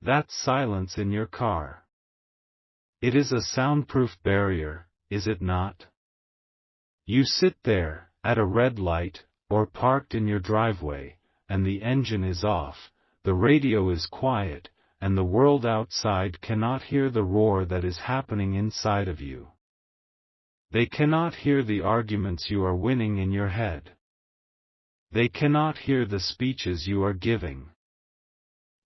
that silence in your car. It is a soundproof barrier, is it not? You sit there, at a red light, or parked in your driveway, and the engine is off, the radio is quiet, and the world outside cannot hear the roar that is happening inside of you. They cannot hear the arguments you are winning in your head. They cannot hear the speeches you are giving.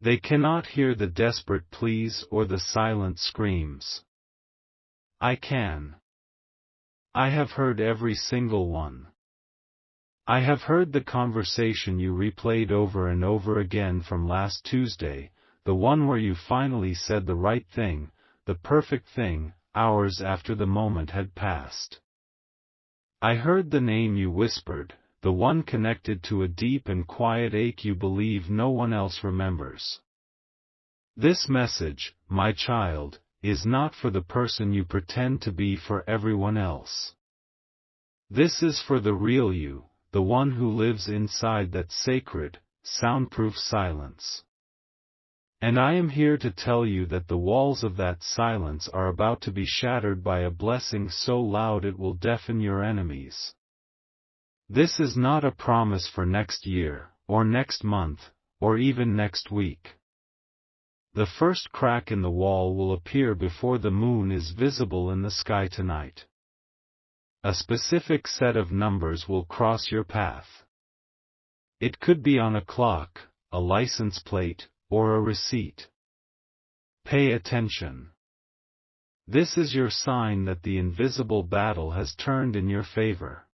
They cannot hear the desperate pleas or the silent screams. I can. I have heard every single one. I have heard the conversation you replayed over and over again from last Tuesday, the one where you finally said the right thing, the perfect thing, hours after the moment had passed. I heard the name you whispered, the one connected to a deep and quiet ache you believe no one else remembers. This message, my child, is not for the person you pretend to be for everyone else. This is for the real you, the one who lives inside that sacred, soundproof silence. And I am here to tell you that the walls of that silence are about to be shattered by a blessing so loud it will deafen your enemies. This is not a promise for next year, or next month, or even next week. The first crack in the wall will appear before the moon is visible in the sky tonight. A specific set of numbers will cross your path. It could be on a clock, a license plate, or a receipt. Pay attention. This is your sign that the invisible battle has turned in your favor.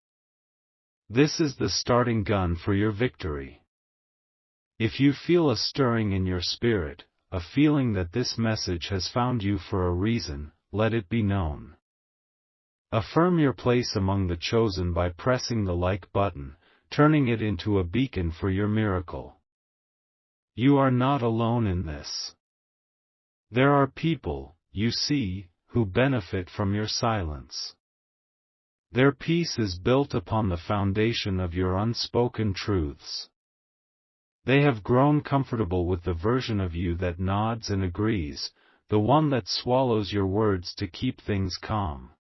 This is the starting gun for your victory. If you feel a stirring in your spirit, a feeling that this message has found you for a reason, let it be known. Affirm your place among the chosen by pressing the like button, turning it into a beacon for your miracle. You are not alone in this. There are people, you see, who benefit from your silence. Their peace is built upon the foundation of your unspoken truths. They have grown comfortable with the version of you that nods and agrees, the one that swallows your words to keep things calm.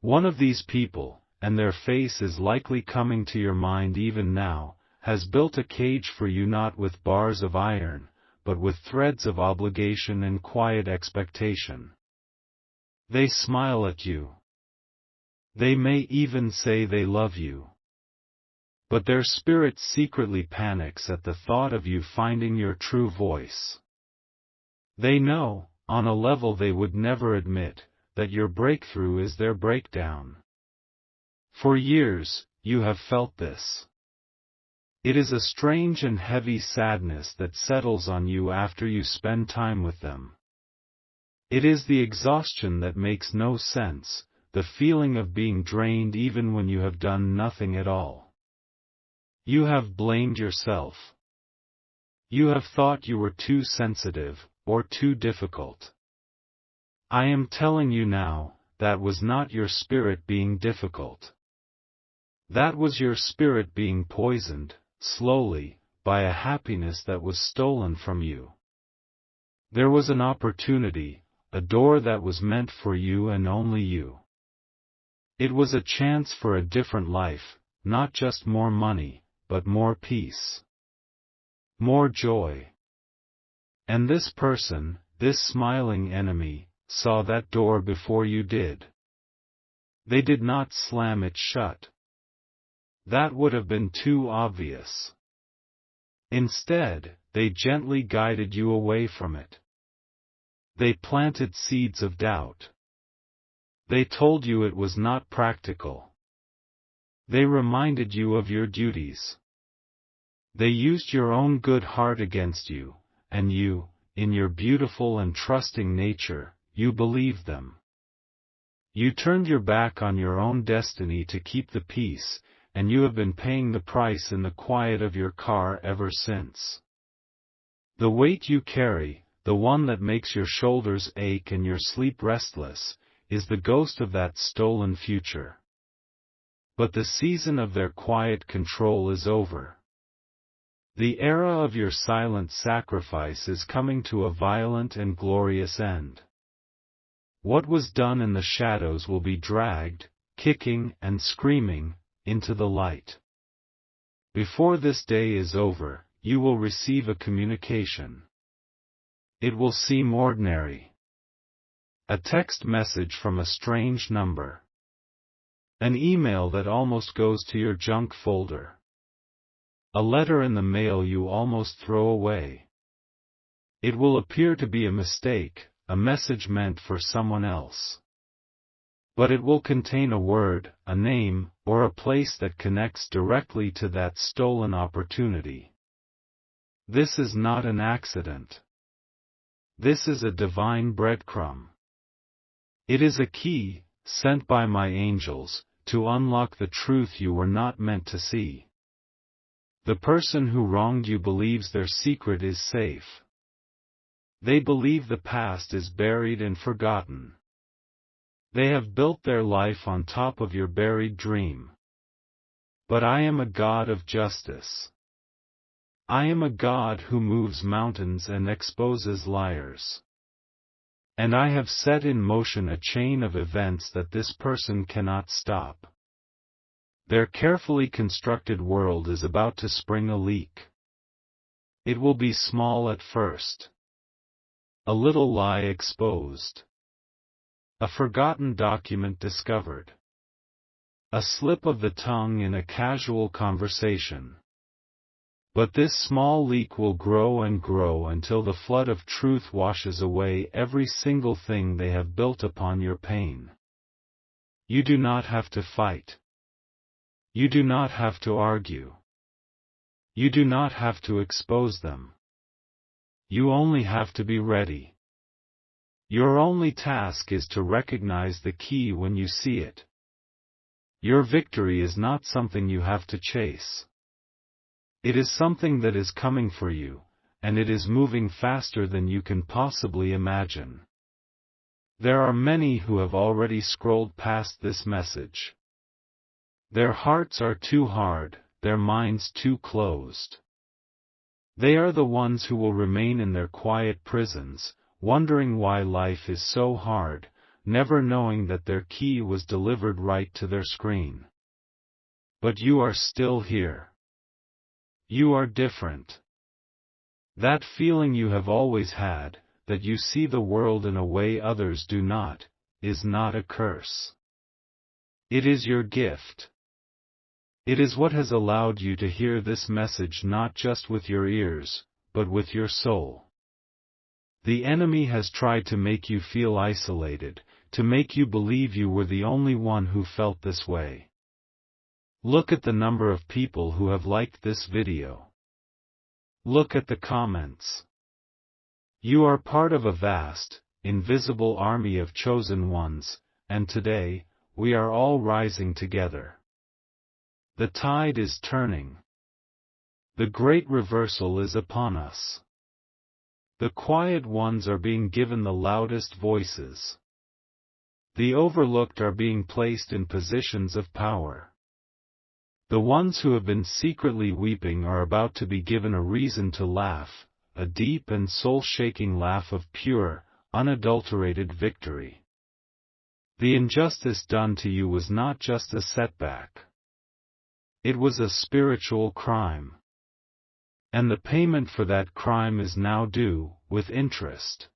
One of these people, and their face is likely coming to your mind even now, has built a cage for you not with bars of iron, but with threads of obligation and quiet expectation. They smile at you. They may even say they love you. But their spirit secretly panics at the thought of you finding your true voice. They know, on a level they would never admit, that your breakthrough is their breakdown. For years, you have felt this. It is a strange and heavy sadness that settles on you after you spend time with them. It is the exhaustion that makes no sense, the feeling of being drained even when you have done nothing at all. You have blamed yourself. You have thought you were too sensitive, or too difficult. I am telling you now, that was not your spirit being difficult. That was your spirit being poisoned, slowly, by a happiness that was stolen from you. There was an opportunity, a door that was meant for you and only you. It was a chance for a different life, not just more money, but more peace. More joy. And this person, this smiling enemy, saw that door before you did. They did not slam it shut. That would have been too obvious. Instead, they gently guided you away from it. They planted seeds of doubt. They told you it was not practical. They reminded you of your duties. They used your own good heart against you, and you, in your beautiful and trusting nature, you believed them. You turned your back on your own destiny to keep the peace, and you have been paying the price in the quiet of your car ever since. The weight you carry, the one that makes your shoulders ache and your sleep restless, is the ghost of that stolen future. But the season of their quiet control is over. The era of your silent sacrifice is coming to a violent and glorious end. What was done in the shadows will be dragged, kicking and screaming, into the light. Before this day is over, you will receive a communication. It will seem ordinary. A text message from a strange number. An email that almost goes to your junk folder. A letter in the mail you almost throw away. It will appear to be a mistake, a message meant for someone else. But it will contain a word, a name, or a place that connects directly to that stolen opportunity. This is not an accident. This is a divine breadcrumb. It is a key, sent by my angels, to unlock the truth you were not meant to see. The person who wronged you believes their secret is safe. They believe the past is buried and forgotten. They have built their life on top of your buried dream. But I am a God of justice. I am a God who moves mountains and exposes liars. And I have set in motion a chain of events that this person cannot stop. Their carefully constructed world is about to spring a leak. It will be small at first. A little lie exposed. A forgotten document discovered. A slip of the tongue in a casual conversation. But this small leak will grow and grow until the flood of truth washes away every single thing they have built upon your pain. You do not have to fight. You do not have to argue. You do not have to expose them. You only have to be ready. Your only task is to recognize the key when you see it. Your victory is not something you have to chase. It is something that is coming for you, and it is moving faster than you can possibly imagine. There are many who have already scrolled past this message. Their hearts are too hard, their minds too closed. They are the ones who will remain in their quiet prisons, wondering why life is so hard, never knowing that their key was delivered right to their screen. But you are still here. You are different. That feeling you have always had, that you see the world in a way others do not, is not a curse. It is your gift. It is what has allowed you to hear this message not just with your ears, but with your soul. The enemy has tried to make you feel isolated, to make you believe you were the only one who felt this way. Look at the number of people who have liked this video. Look at the comments. You are part of a vast, invisible army of chosen ones, and today, we are all rising together. The tide is turning. The great reversal is upon us. The quiet ones are being given the loudest voices. The overlooked are being placed in positions of power. The ones who have been secretly weeping are about to be given a reason to laugh, a deep and soul-shaking laugh of pure, unadulterated victory. The injustice done to you was not just a setback. It was a spiritual crime. And the payment for that crime is now due, with interest.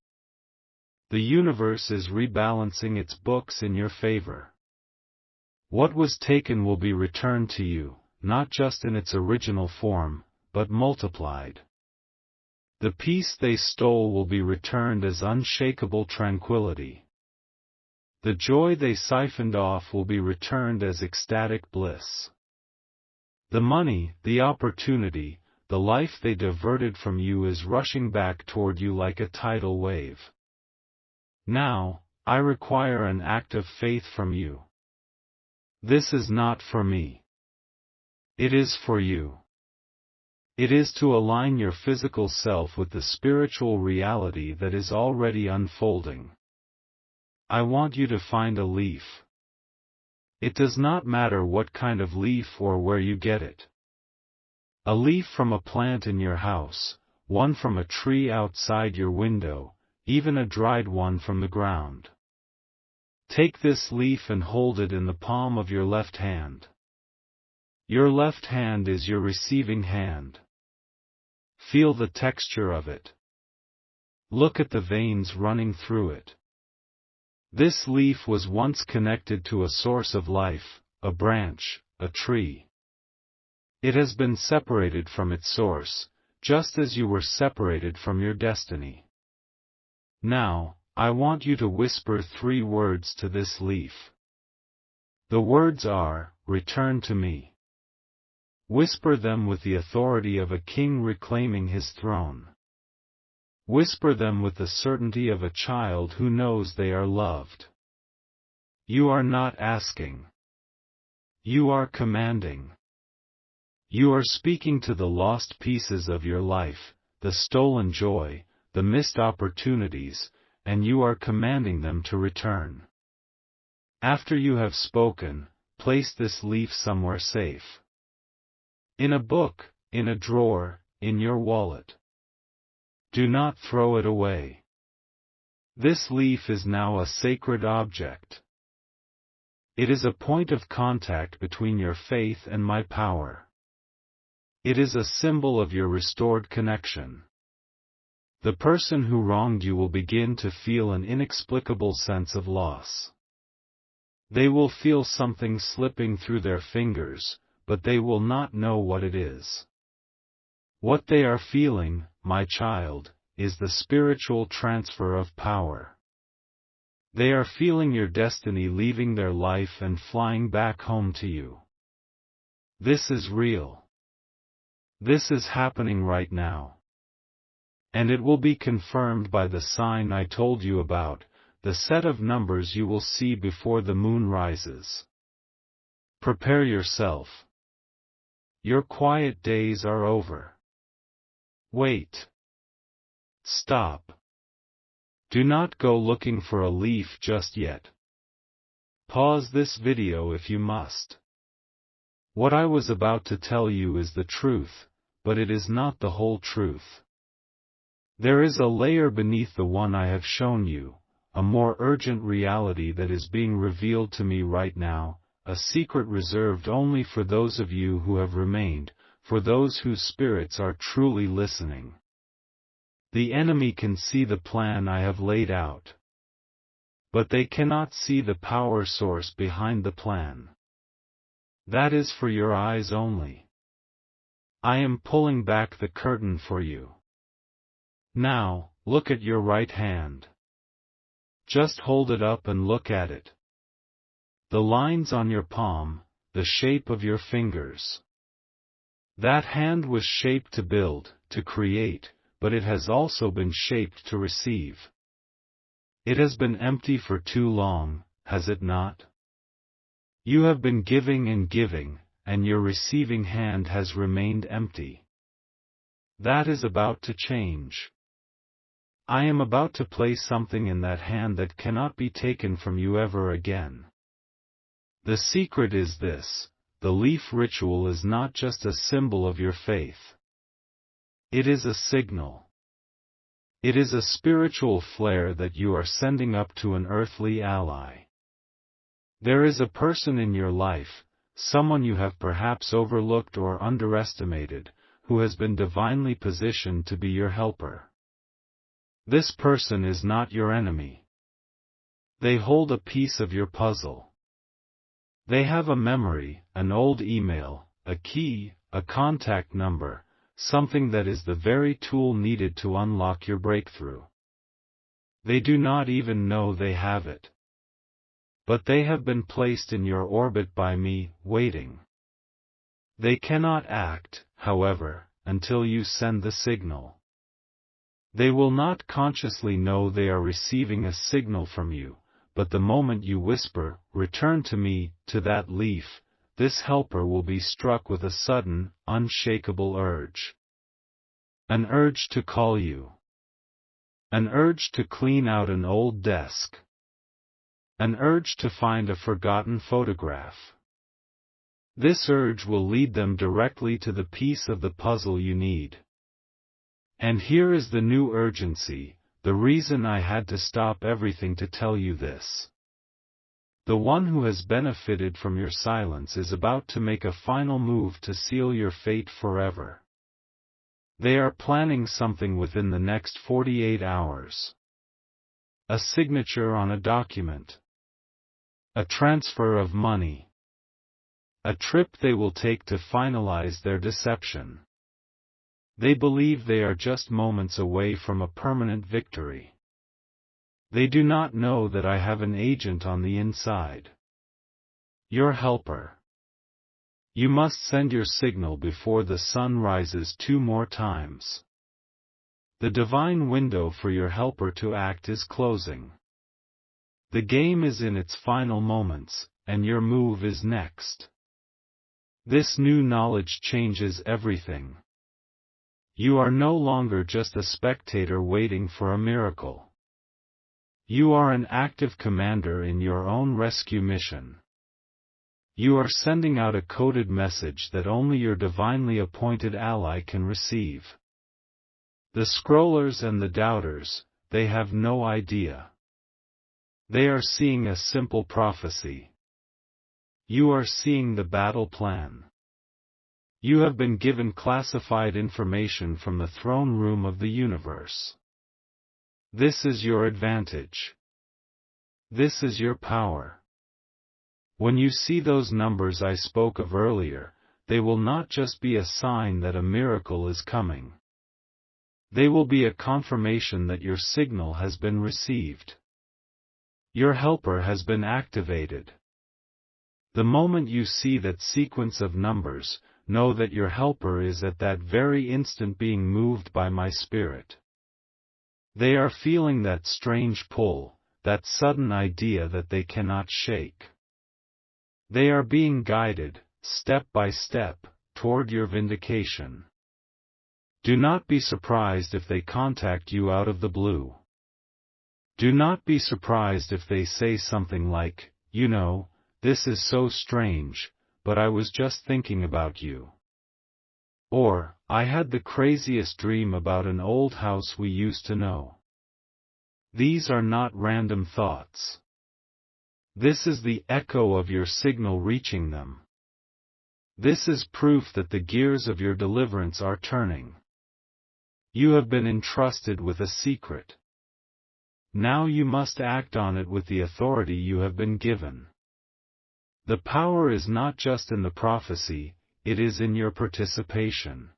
The universe is rebalancing its books in your favor. What was taken will be returned to you, not just in its original form, but multiplied. The peace they stole will be returned as unshakable tranquility. The joy they siphoned off will be returned as ecstatic bliss. The money, the opportunity, the life they diverted from you is rushing back toward you like a tidal wave. Now, I require an act of faith from you. This is not for me. It is for you. It is to align your physical self with the spiritual reality that is already unfolding. I want you to find a leaf. It does not matter what kind of leaf or where you get it. A leaf from a plant in your house, one from a tree outside your window, even a dried one from the ground. Take this leaf and hold it in the palm of your left hand. Your left hand is your receiving hand. Feel the texture of it. Look at the veins running through it. This leaf was once connected to a source of life, a branch, a tree. It has been separated from its source, just as you were separated from your destiny. Now, I want you to whisper 3 words to this leaf. The words are, "Return to me." Whisper them with the authority of a king reclaiming his throne. Whisper them with the certainty of a child who knows they are loved. You are not asking. You are commanding. You are speaking to the lost pieces of your life, the stolen joy, the missed opportunities, and you are commanding them to return. After you have spoken, place this leaf somewhere safe. In a book, in a drawer, in your wallet. Do not throw it away. This leaf is now a sacred object. It is a point of contact between your faith and my power. It is a symbol of your restored connection. The person who wronged you will begin to feel an inexplicable sense of loss. They will feel something slipping through their fingers, but they will not know what it is. What they are feeling, my child, is the spiritual transfer of power. They are feeling your destiny leaving their life and flying back home to you. This is real. This is happening right now. And it will be confirmed by the sign I told you about, the set of numbers you will see before the moon rises. Prepare yourself. Your quiet days are over. Wait. Stop. Do not go looking for a leaf just yet. Pause this video if you must. What I was about to tell you is the truth, but it is not the whole truth. There is a layer beneath the one I have shown you, a more urgent reality that is being revealed to me right now, a secret reserved only for those of you who have remained, for those whose spirits are truly listening. The enemy can see the plan I have laid out. But they cannot see the power source behind the plan. That is for your eyes only. I am pulling back the curtain for you. Now, look at your right hand. Just hold it up and look at it. The lines on your palm, the shape of your fingers. That hand was shaped to build, to create, but it has also been shaped to receive. It has been empty for too long, has it not? You have been giving, and your receiving hand has remained empty. That is about to change. I am about to place something in that hand that cannot be taken from you ever again. The secret is this: the leaf ritual is not just a symbol of your faith. It is a signal. It is a spiritual flare that you are sending up to an earthly ally. There is a person in your life, someone you have perhaps overlooked or underestimated, who has been divinely positioned to be your helper. This person is not your enemy. They hold a piece of your puzzle. They have a memory, an old email, a key, a contact number, something that is the very tool needed to unlock your breakthrough. They do not even know they have it. But they have been placed in your orbit by me, waiting. They cannot act, however, until you send the signal. They will not consciously know they are receiving a signal from you, but the moment you whisper, "Return to me," to that leaf, this helper will be struck with a sudden, unshakable urge. An urge to call you. An urge to clean out an old desk. An urge to find a forgotten photograph. This urge will lead them directly to the piece of the puzzle you need. And here is the new urgency, the reason I had to stop everything to tell you this. The one who has benefited from your silence is about to make a final move to seal your fate forever. They are planning something within the next 48 hours. A signature on a document. A transfer of money. A trip they will take to finalize their deception. They believe they are just moments away from a permanent victory. They do not know that I have an agent on the inside. Your helper. You must send your signal before the sun rises 2 more times. The divine window for your helper to act is closing. The game is in its final moments, and your move is next. This new knowledge changes everything. You are no longer just a spectator waiting for a miracle. You are an active commander in your own rescue mission. You are sending out a coded message that only your divinely appointed ally can receive. The scrollers and the doubters, they have no idea. They are seeing a simple prophecy. You are seeing the battle plan. You have been given classified information from the throne room of the universe. This is your advantage. This is your power. When you see those numbers I spoke of earlier, they will not just be a sign that a miracle is coming. They will be a confirmation that your signal has been received. Your helper has been activated. The moment you see that sequence of numbers, know that your helper is at that very instant being moved by my spirit. They are feeling that strange pull, that sudden idea that they cannot shake. They are being guided, step by step, toward your vindication. Do not be surprised if they contact you out of the blue. Do not be surprised if they say something like, "You know, this is so strange, but I was just thinking about you." Or, "I had the craziest dream about an old house we used to know." These are not random thoughts. This is the echo of your signal reaching them. This is proof that the gears of your deliverance are turning. You have been entrusted with a secret. Now you must act on it with the authority you have been given. The power is not just in the prophecy, it is in your participation.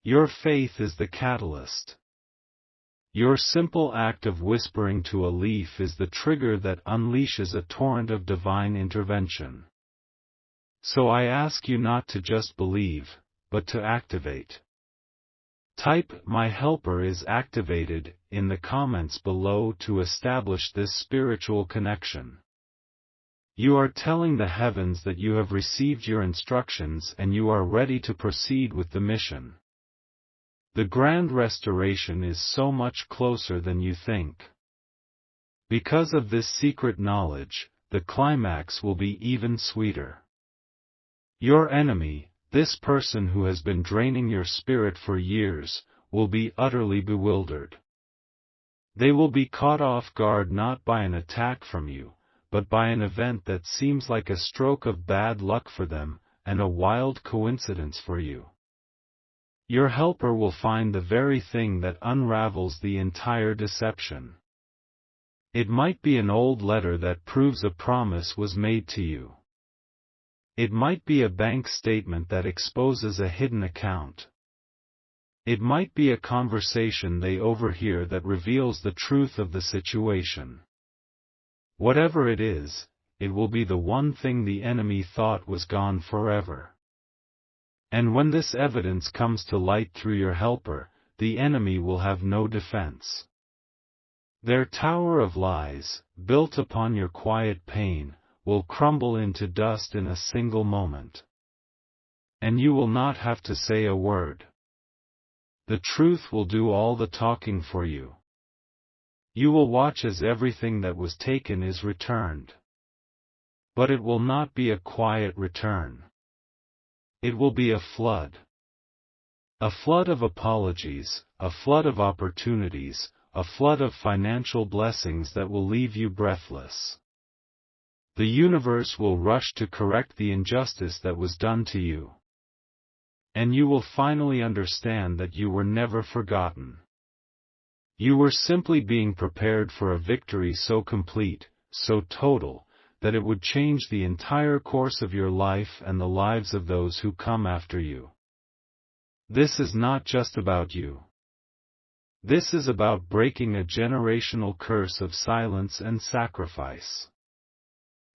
Your faith is the catalyst. Your simple act of whispering to a leaf is the trigger that unleashes a torrent of divine intervention. So I ask you not to just believe, but to activate. Type "My helper is activated" in the comments below to establish this spiritual connection. You are telling the heavens that you have received your instructions and you are ready to proceed with the mission. The grand restoration is so much closer than you think. Because of this secret knowledge, the climax will be even sweeter. Your enemy, this person who has been draining your spirit for years, will be utterly bewildered. They will be caught off guard not by an attack from you, but by an event that seems like a stroke of bad luck for them, and a wild coincidence for you. Your helper will find the very thing that unravels the entire deception. It might be an old letter that proves a promise was made to you. It might be a bank statement that exposes a hidden account. It might be a conversation they overhear that reveals the truth of the situation. Whatever it is, it will be the one thing the enemy thought was gone forever. And when this evidence comes to light through your helper, the enemy will have no defense. Their tower of lies, built upon your quiet pain, will crumble into dust in a single moment. And you will not have to say a word. The truth will do all the talking for you. You will watch as everything that was taken is returned. But it will not be a quiet return. It will be a flood. A flood of apologies, a flood of opportunities, a flood of financial blessings that will leave you breathless. The universe will rush to correct the injustice that was done to you. And you will finally understand that you were never forgotten. You were simply being prepared for a victory so complete, so total, that it would change the entire course of your life and the lives of those who come after you. This is not just about you. This is about breaking a generational curse of silence and sacrifice.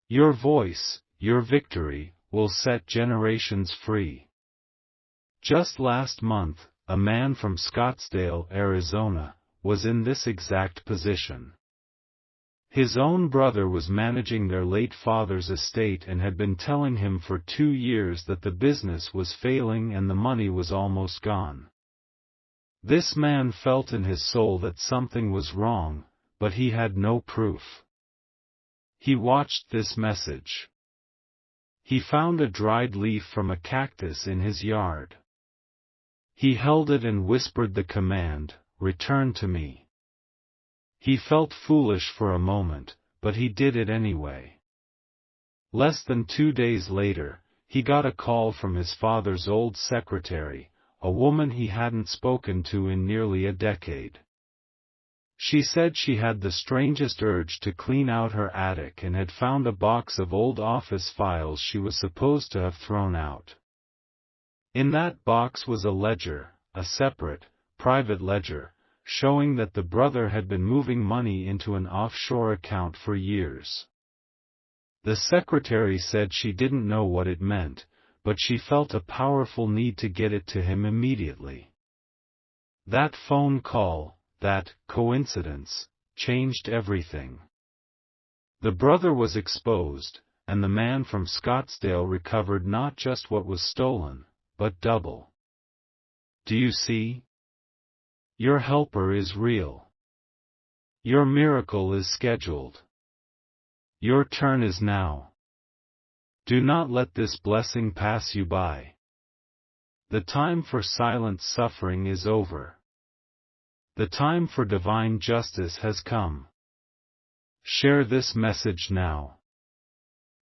Your voice, your victory, will set generations free. Just last month, a man from Scottsdale, Arizona, was in this exact position. His own brother was managing their late father's estate and had been telling him for 2 years that the business was failing and the money was almost gone. This man felt in his soul that something was wrong, but he had no proof. He watched this message. He found a dried leaf from a cactus in his yard. He held it and whispered the command, "Return to me." He felt foolish for a moment, but he did it anyway. Less than 2 days later, he got a call from his father's old secretary, a woman he hadn't spoken to in nearly a decade. She said she had the strangest urge to clean out her attic and had found a box of old office files she was supposed to have thrown out. In that box was a ledger, a separate, private ledger, showing that the brother had been moving money into an offshore account for years. The secretary said she didn't know what it meant, but she felt a powerful need to get it to him immediately. That phone call, that coincidence, changed everything. The brother was exposed, and the man from Scottsdale recovered not just what was stolen, but double. Do you see? Your helper is real. Your miracle is scheduled. Your turn is now. Do not let this blessing pass you by. The time for silent suffering is over. The time for divine justice has come. Share this message now.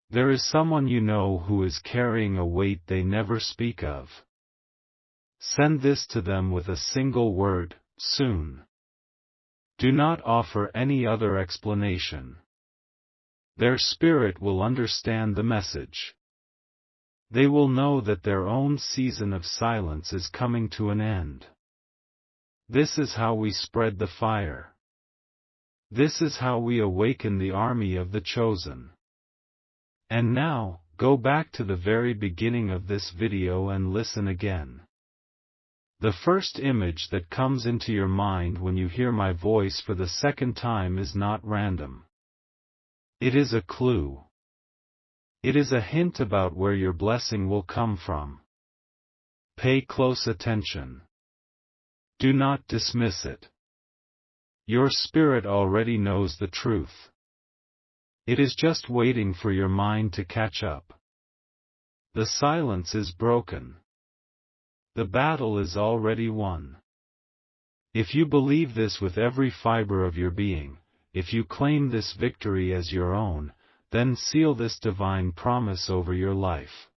There is someone you know who is carrying a weight they never speak of. Send this to them with a single word, soon. Do not offer any other explanation. Their spirit will understand the message. They will know that their own season of silence is coming to an end. This is how we spread the fire. This is how we awaken the army of the chosen. And now, go back to the very beginning of this video and listen again. The first image that comes into your mind when you hear my voice for the second time is not random. It is a clue. It is a hint about where your blessing will come from. Pay close attention. Do not dismiss it. Your spirit already knows the truth. It is just waiting for your mind to catch up. The silence is broken. The battle is already won. If you believe this with every fiber of your being, if you claim this victory as your own, then seal this divine promise over your life.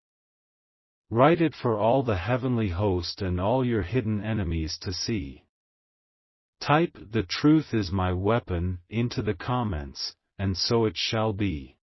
Write it for all the heavenly host and all your hidden enemies to see. Type "The truth is my weapon" into the comments, and so it shall be.